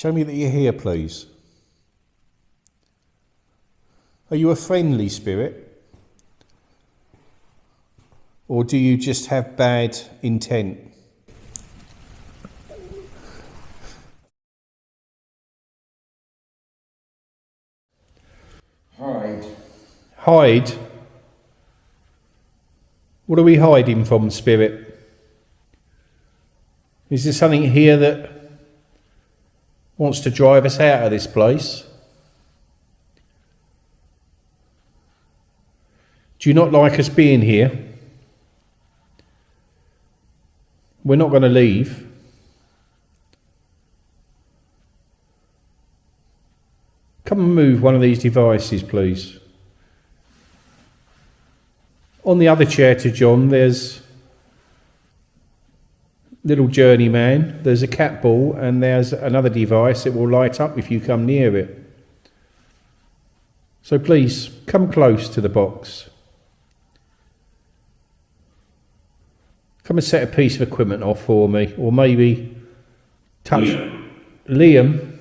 Show me that you're here, please. Are you a friendly spirit? Or do you just have bad intent? Hide. Hide? What are we hiding from, spirit? Is there something here that wants to drive us out of this place? Do you not like us being here? We're not going to leave. Come and move one of these devices, please. On the other chair to John, there's little Journeyman, there's a cat ball, and there's another device that will light up if you come near it. So please, come close to the box. Come and set a piece of equipment off for me, or maybe touch Liam.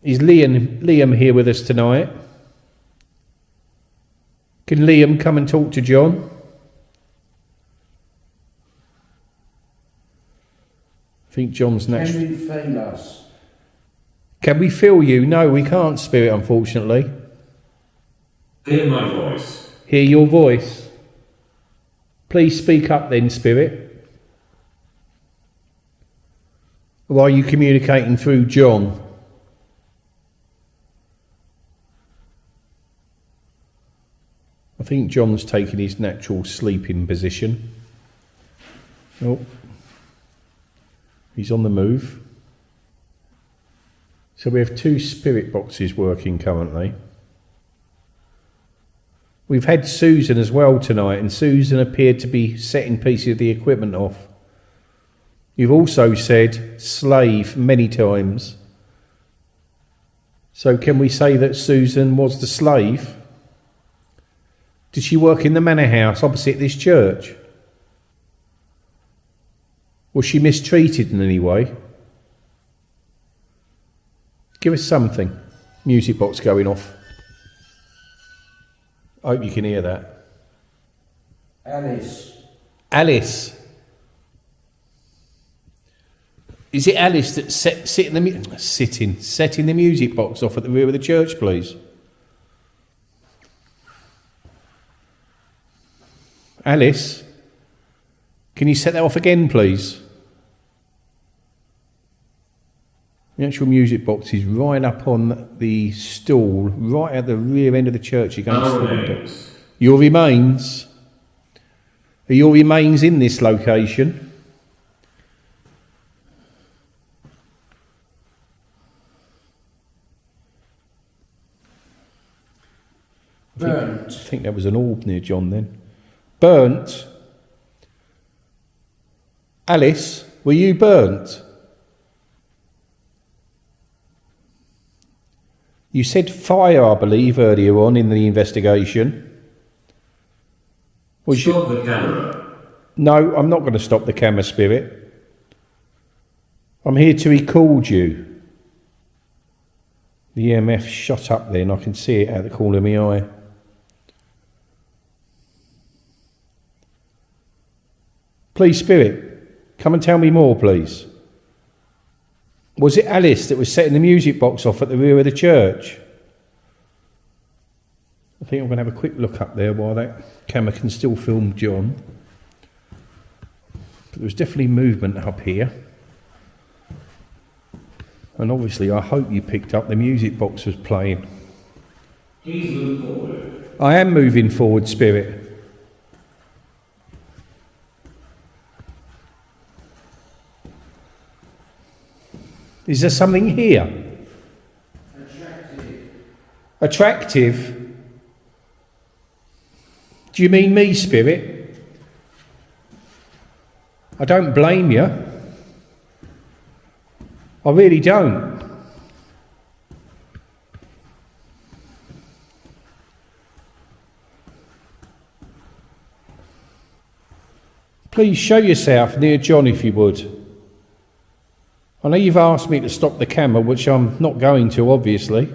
Is Liam here with us tonight? Can Liam come and talk to John? I think John's next. Can you feel us? Can we feel you? No, we can't, spirit, unfortunately. Hear my voice. Hear your voice. Please speak up then, spirit. Or are you communicating through John? I think John's taking his natural sleeping position. Oh, he's on the move. So we have 2 spirit boxes working currently. We've had Susan as well tonight, and Susan appeared to be setting pieces of the equipment off. You've also said slave many times. So can we say that Susan was the slave? Did she work in the manor house opposite this church? Was she mistreated in any way? Give us something. Music box going off. I hope you can hear that. Alice. Alice. Is it Alice that's setting the music box off at the rear of the church, please? Alice, can you set that off again, please? The actual music box is right up on the stool, right at the rear end of the church against the window. Your remains? Are your remains in this location? Burnt. I think that was an orb near John then. Burnt? Alice, were you burnt? You said fire, I believe, earlier on in the investigation. Stop the camera. No, I'm not going to stop the camera, spirit. I'm here to record you. The EMF shot up then, I can see it out the corner of my eye. Please, spirit, come and tell me more, please. Was it Alice that was setting the music box off at the rear of the church? I think I'm going to have a quick look up there while that camera can still film John. But there was definitely movement up here. And obviously I hope you picked up the music box was playing. Please move forward. I am moving forward, spirit. Is there something here? Attractive. Attractive? Do you mean me, spirit? I don't blame you. I really don't. Please show yourself near John if you would. I know you've asked me to stop the camera, which I'm not going to, obviously.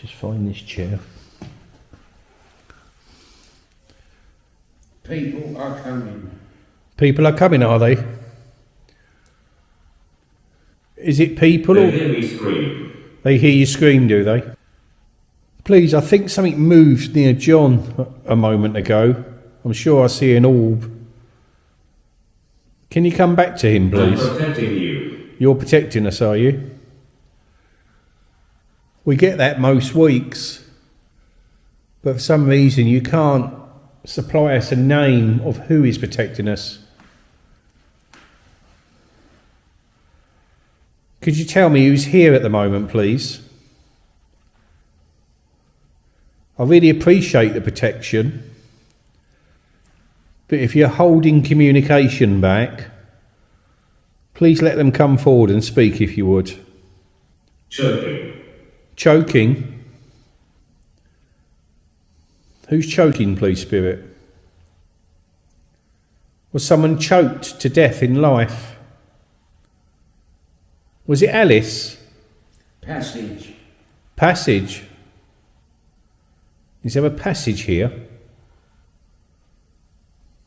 Just find this chair. People are coming. People are coming, are they? Is it people They or hear me scream. they hear you scream, do they? Please, I think something moved near John a moment ago. I'm sure I see an orb. Can you come back to him, I'm please? protecting you. You're protecting us, are you? We get that most weeks, but for some reason you can't supply us a name of who is protecting us. Could you tell me who's here at the moment, please? I really appreciate the protection, but if you're holding communication back, please let them come forward and speak if you would. Choking. Choking? Who's choking, please, Spirit? Was someone choked to death in life? Was it Alice? Passage. Passage? Is there a passage here?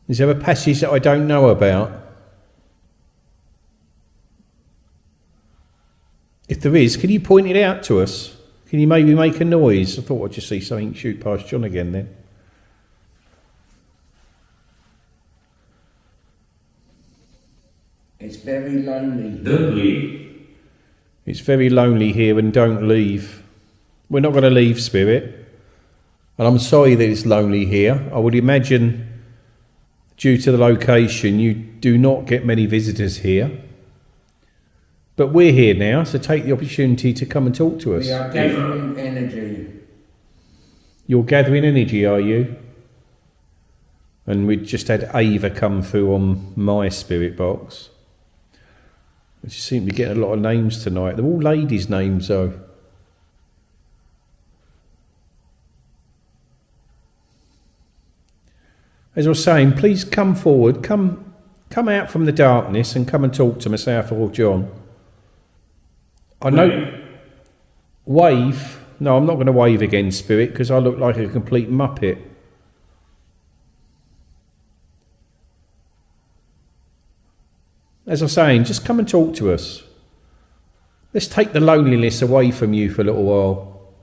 Is there a passage that I don't know about? If there is, can you point it out to us? Can you maybe make a noise? I thought I'd just see something shoot past John again then. It's very lonely. Don't leave. It's very lonely here and don't leave. We're not going to leave, Spirit. And I'm sorry that it's lonely here. I would imagine, due to the location, you do not get many visitors here. But we're here now, so take the opportunity to come and talk to us. We are gathering energy. You're gathering energy, are you? And we just had Ava come through on my spirit box. We just seem to be getting a lot of names tonight. They're all ladies' names, though. As I was saying, please come forward, come out from the darkness and come and talk to myself or John. I know. Wave? No, I'm not going to wave again, Spirit, because I look like a complete muppet. As I was saying, just come and talk to us. Let's take the loneliness away from you for a little while.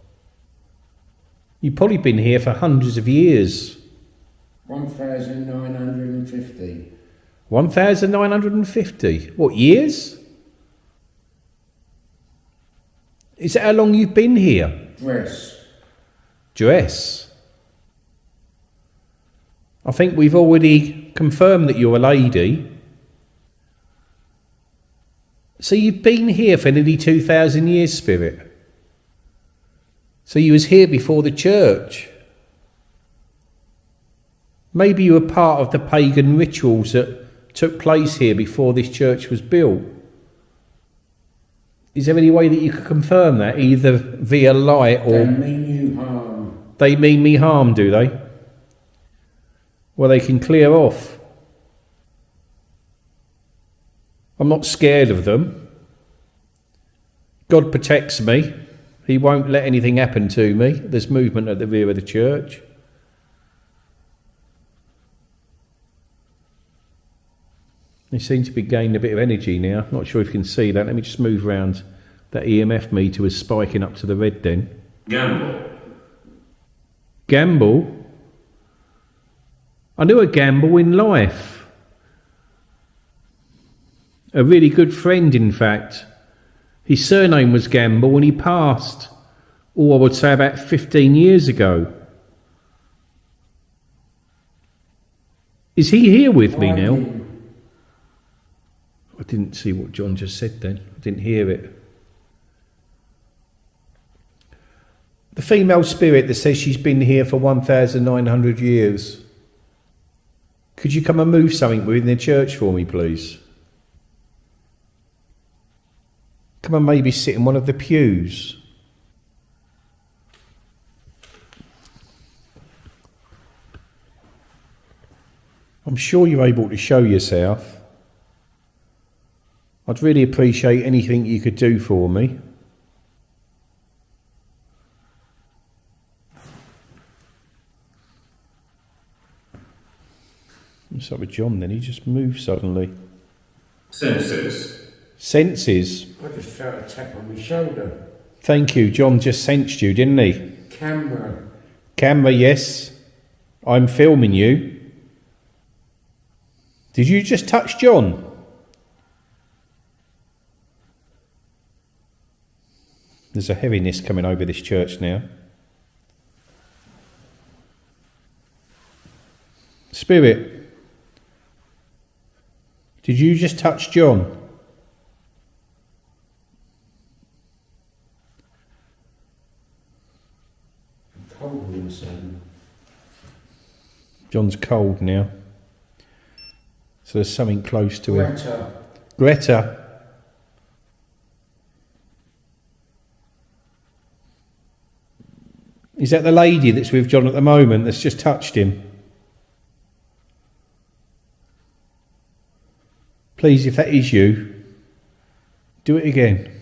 You've probably been here for hundreds of years. 1,950. 1,950? What, years? Is that how long you've been here? Dress? I think we've already confirmed that you're a lady. So you've been here for nearly 2,000 years, Spirit. So you was here before the church. Maybe you were part of the pagan rituals that took place here before this church was built. Is there any way that you could confirm that, either via light or... They mean you harm. They mean me harm, do they? Well, they can clear off. I'm not scared of them. God protects me. He won't let anything happen to me. There's movement at the rear of the church. They seem to be gaining a bit of energy now. Not sure if you can see that. Let me just move round. That EMF meter was spiking up to the red then. Gamble. Gamble? I knew a Gamble in life. A really good friend, in fact. His surname was Gamble and he passed, I would say about 15 years ago. Is he here with me now? I didn't see what John just said then. I didn't hear it. The female spirit that says she's been here for 1,900 years. Could you come and move something within the church for me, please? Come and maybe sit in one of the pews. I'm sure you're able to show yourself. I'd really appreciate anything you could do for me. What's up with John then? He just moved suddenly. Senses. Senses. I just felt a tap on my shoulder. Thank you. John just sensed you, didn't he? Camera. Camera, yes. I'm filming you. Did you just touch John? There's a heaviness coming over this church now. Spirit, did you just touch John? Cold inside. John's cold now. So there's something close to him. Greta. Greta. Is that the lady that's with John at the moment that's just touched him? Please, if that is you, do it again.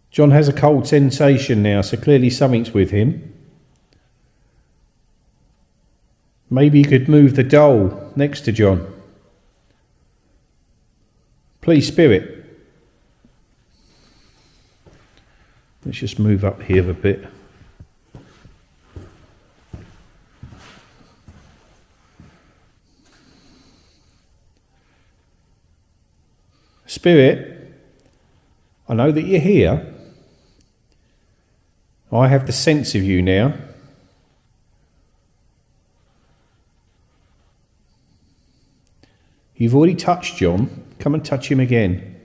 John has a cold sensation now, so clearly something's with him. Maybe you could move the doll next to John. Please, Spirit. Let's just move up here a bit. Spirit, I know that you're here. I have the sense of you now. You've already touched John. Come and touch him again.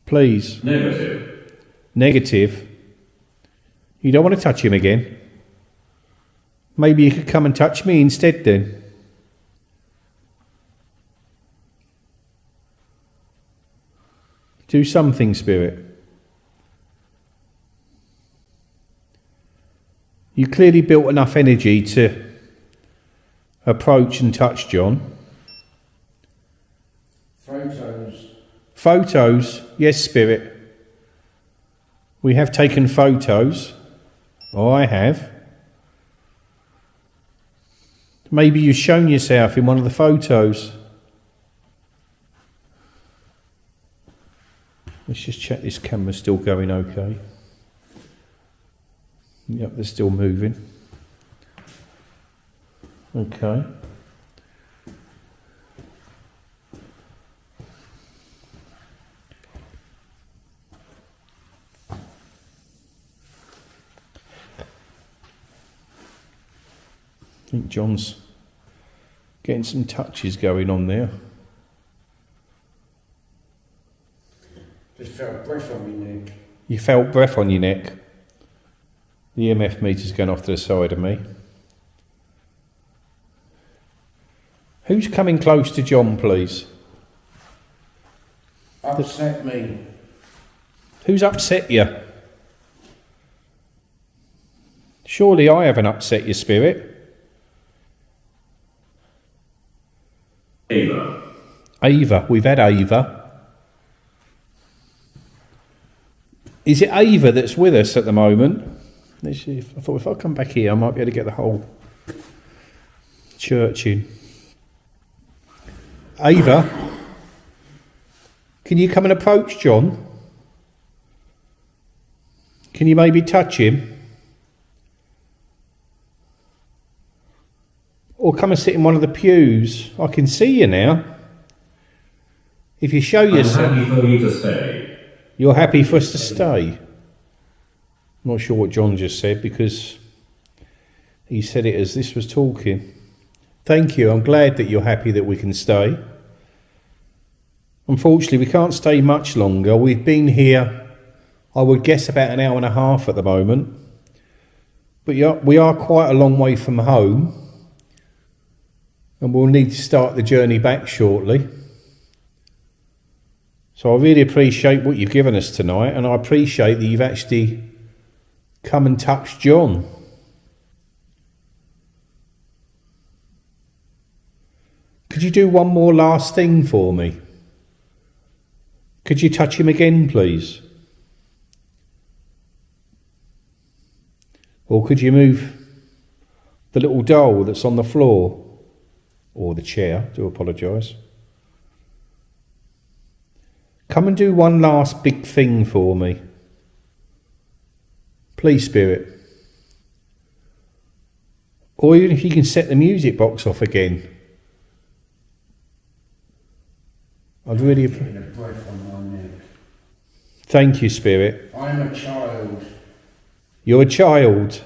Please. Negative. Negative. You don't want to touch him again. Maybe you could come and touch me instead then. Do something, Spirit. You clearly built enough energy to approach and touch John. Photos. Photos, yes, Spirit. We have taken photos. Oh, I have. Maybe you've shown yourself in one of the photos. Let's just check this camera's still going okay. Yep, they're still moving. Okay. I think John's getting some touches going on there. Just felt breath on my neck. You felt breath on your neck. The EMF meter's going off to the side of me. Who's coming close to John, please? Upset me. Who's upset you? Surely I haven't upset your spirit. Ava. Ava. We've had Ava. Is it Ava that's with us at the moment? Let's see. I thought if I come back here, I might be able to get the whole church in. Ava, can you come and approach John? Can you maybe touch him? Or come and sit in one of the pews. I can see you now. If you show yourself... I'm happy for you to stay. You're happy for us to stay? I'm not sure what John just said because he said it as this was talking. Thank you. I'm glad that you're happy that we can stay. Unfortunately, we can't stay much longer. We've been here, I would guess, about an hour and a half at the moment. But we are quite a long way from home. And we'll need to start the journey back shortly. So I really appreciate what you've given us tonight. And I appreciate that you've actually come and touched John. Could you do one more last thing for me? Could you touch him again, please? Or could you move the little doll that's on the floor? Or the chair, do apologise. Come and do one last big thing for me. Please, Spirit. Or even if you can set the music box off again. I'd really appreciate a breath on my neck. Thank you, Spirit. I'm a child. You're a child.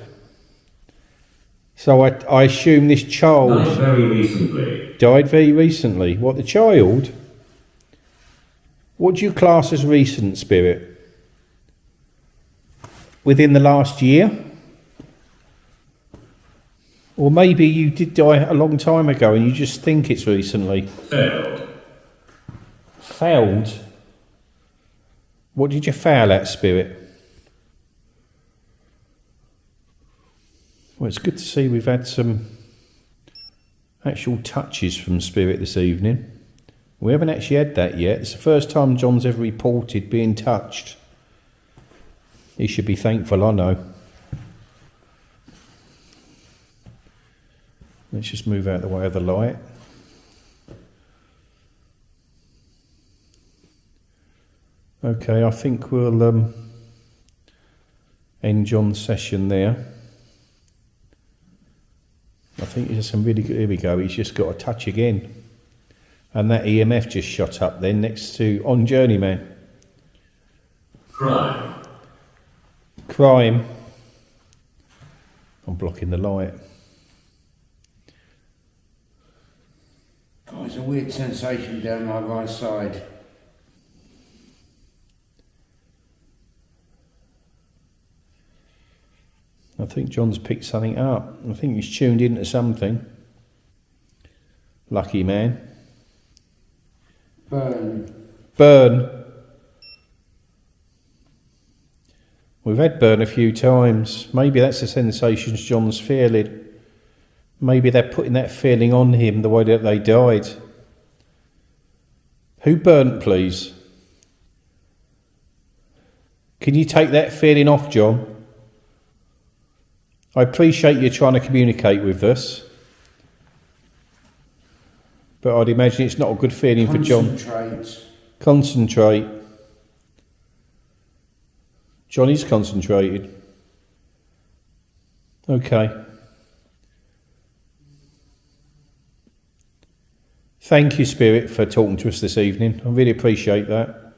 So I assume this child Died very recently. Died very recently. What, the child? What do you class as recent, Spirit? Within the last year? Or maybe you did die a long time ago and you just think it's recently. Failed. Failed? What did you fail at, Spirit? Well, it's good to see we've had some actual touches from Spirit this evening. We haven't actually had that yet. It's the first time John's ever reported being touched. He should be thankful, I know. Let's just move out the way of the light. Okay, I think we'll end John's session there. I think there's some really good. Here we go. He's just got a touch again, and that EMF just shot up then next to on Journeyman. Crime. Crime. I'm blocking the light. God, it's a weird sensation down my right side. I think John's picked something up. I think he's tuned into something. Lucky man. Burn. We've had burn a few times. Maybe that's the sensations John's feeling. Maybe they're putting that feeling on him the way that they died. Who burnt, please? Can you take that feeling off, John? I appreciate you trying to communicate with us, but I'd imagine it's not a good feeling for John. Concentrate. Johnny's concentrated. Okay. Thank you, Spirit, for talking to us this evening. I really appreciate that.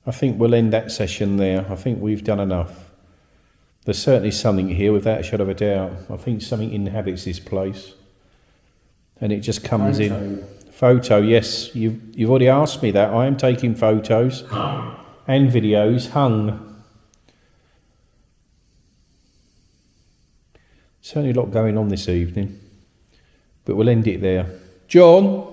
I think we'll end that session there. I think we've done enough. There's certainly something here, without a shadow of a doubt. I think something inhabits this place. And it just comes in. Photo, yes. You've already asked me that. I am taking photos and videos. Hung. Certainly a lot going on this evening. But we'll end it there. John?